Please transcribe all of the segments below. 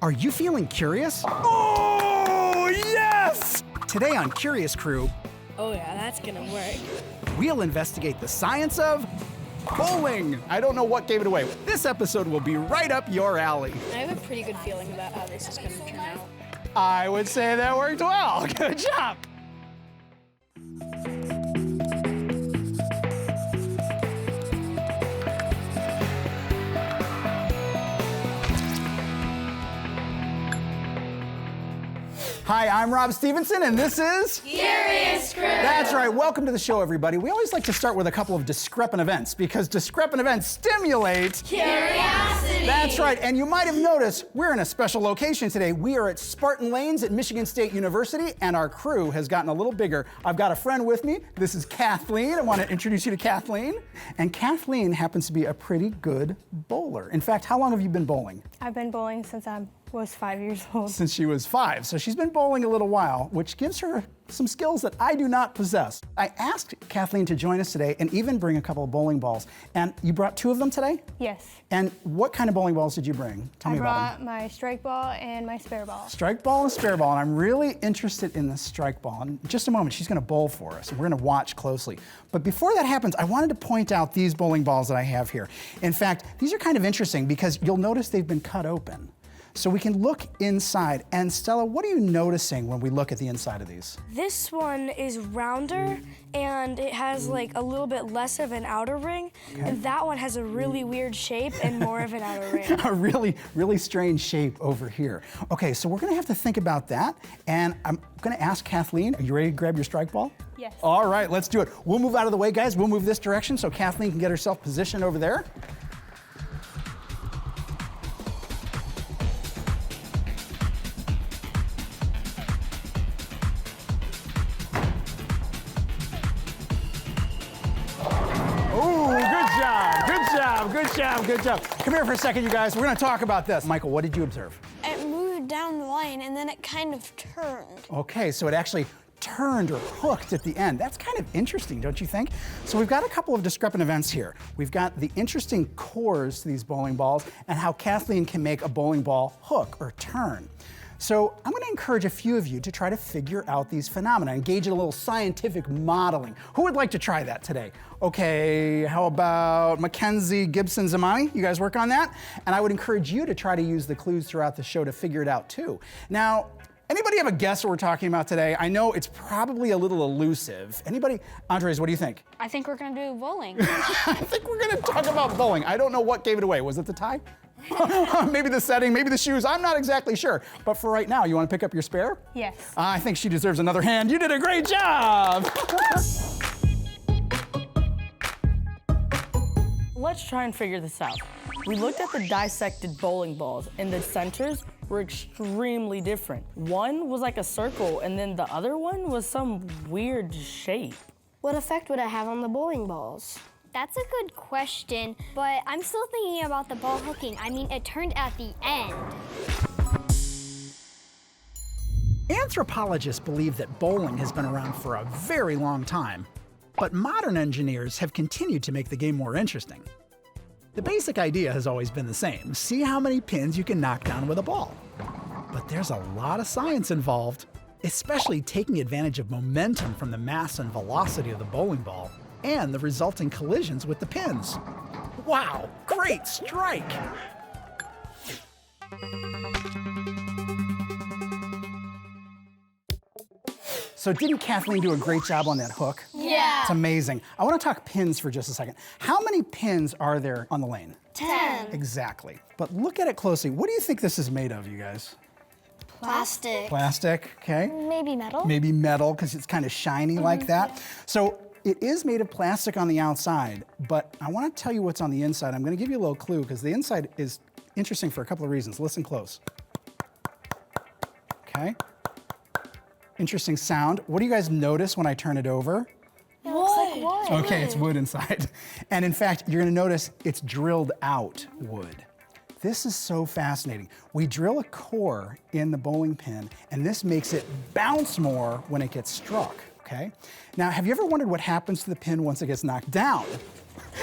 Are you feeling curious? Oh, yes! Today on Curious Crew, Oh yeah, that's gonna work. we'll investigate the science of bowling. I don't know what gave it away. This episode will be right up your alley. I have a pretty good feeling about how this is gonna turn out. I would say that worked well. Good job. Hi, I'm Rob Stevenson, and this is Curious Crew! That's right. Welcome to the show, everybody. We always like to start with a couple of discrepant events because discrepant events stimulate Curiosity! That's right, and you might have noticed we're in a special location today. We are at Spartan Lanes at Michigan State University, and our crew has gotten a little bigger. I've got a friend with me. This is Kathleen. I want to introduce you to Kathleen. And Kathleen happens to be a pretty good bowler. In fact, how long have you been bowling? I've been bowling since I was 5 years old. Since she was 5. So she's been bowling a little while, which gives her some skills that I do not possess. I asked Kathleen to join us today and even bring a couple of bowling balls. And you brought 2 of them today? Yes. And what kind of bowling balls did you bring? Tell me about them. I brought my strike ball and my spare ball. Strike ball and spare ball, and I'm really interested in the strike ball. In just a moment, she's gonna bowl for us, and we're gonna watch closely. But before that happens, I wanted to point out these bowling balls that I have here. In fact, these are kind of interesting because you'll notice they've been cut open. So we can look inside. And Stella, what are you noticing when we look at the inside of these? This one is rounder and it has like a little bit less of an outer ring. And that one has a really weird shape and more of an outer ring. A really strange shape over here. Okay, so we're gonna have to think about that. And I'm gonna ask Kathleen, are you ready to grab your strike ball? Yes. All right, let's do it. We'll move out of the way, guys. We'll move this direction so Kathleen can get herself positioned over there. Good job. Come here for a second, you guys. We're gonna talk about this. Michael, what did you observe? It moved down the line and then it kind of turned. Okay, so it actually turned or hooked at the end. That's kind of interesting, don't you think? So we've got a couple of discrepant events here. We've got the interesting cores to these bowling balls and how Kathleen can make a bowling ball hook or turn. So I'm gonna encourage a few of you to try to figure out these phenomena, engage in a little scientific modeling. Who would like to try that today? Okay, how about Mackenzie, Gibson, Zamani? You guys work on that? And I would encourage you to try to use the clues throughout the show to figure it out too. Now, anybody have a guess what we're talking about today? I know it's probably a little elusive. Anybody? Andres, what do you think? I think we're gonna do bowling. I think we're gonna talk about bowling. I don't know what gave it away. Was it the tie? Maybe the setting, maybe the shoes, I'm not exactly sure. But for right now, you wanna pick up your spare? Yes. I think she deserves another hand. You did a great job! Let's try and figure this out. We looked at the dissected bowling balls, and the centers were extremely different. One was like a circle, and then the other one was some weird shape. What effect would it have on the bowling balls? That's a good question, but I'm still thinking about the ball hooking. I mean, it turned at the end. Anthropologists believe that bowling has been around for a very long time, but modern engineers have continued to make the game more interesting. The basic idea has always been the same. See how many pins you can knock down with a ball. But there's a lot of science involved, especially taking advantage of momentum from the mass and velocity of the bowling ball and the resulting collisions with the pins. Wow, great strike! So didn't Kathleen do a great job on that hook? Yeah. It's amazing. I want to talk pins for just a second. How many pins are there on the lane? 10. Exactly. But look at it closely. What do you think this is made of, you guys? Plastic. Plastic, okay. Maybe metal? Maybe metal, because it's kind of shiny like that. So it is made of plastic on the outside, but I want to tell you what's on the inside. I'm going to give you a little clue, because the inside is interesting for a couple of reasons. Listen close. Okay. Interesting sound. What do you guys notice when I turn it over? It looks like wood. Okay, it's wood inside. And in fact, you're gonna notice it's drilled out wood. This is so fascinating. We drill a core in the bowling pin, and this makes it bounce more when it gets struck. okay? Now, have you ever wondered what happens to the pin once it gets knocked down?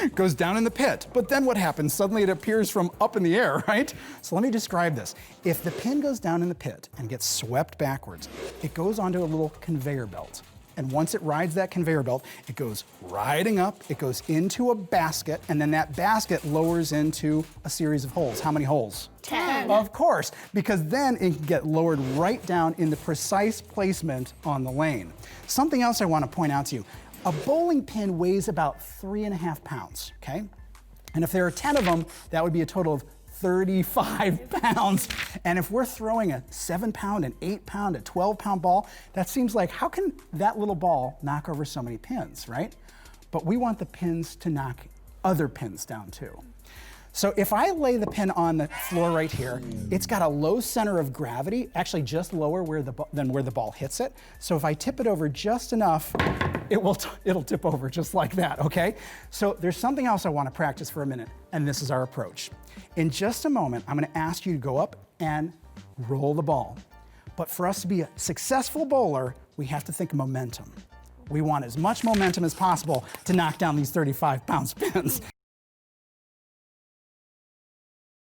It goes down in the pit, but then what happens? Suddenly it appears from up in the air, right? So let me describe this. If the pin goes down in the pit and gets swept backwards, it goes onto a little conveyor belt. And once it rides that conveyor belt, it goes riding up, it goes into a basket, and then that basket lowers into a series of holes. How many holes? 10. Of course, because then it can get lowered right down in the precise placement on the lane. Something else I want to point out to you. A bowling pin weighs about 3.5 pounds, okay? And if there are 10 of them, that would be a total of 35 pounds. And if we're throwing a 7-pound, an 8-pound, a 12-pound ball, that seems like, how can that little ball knock over so many pins, right? But we want the pins to knock other pins down too. So if I lay the pin on the floor right here, it's got a low center of gravity, actually just lower than where the ball hits it. So if I tip it over just enough, it'll tip over just like that, okay? So there's something else I want to practice for a minute, and this is our approach. In just a moment, I'm going to ask you to go up and roll the ball. But for us to be a successful bowler, we have to think momentum. We want as much momentum as possible to knock down these 35-pound pins.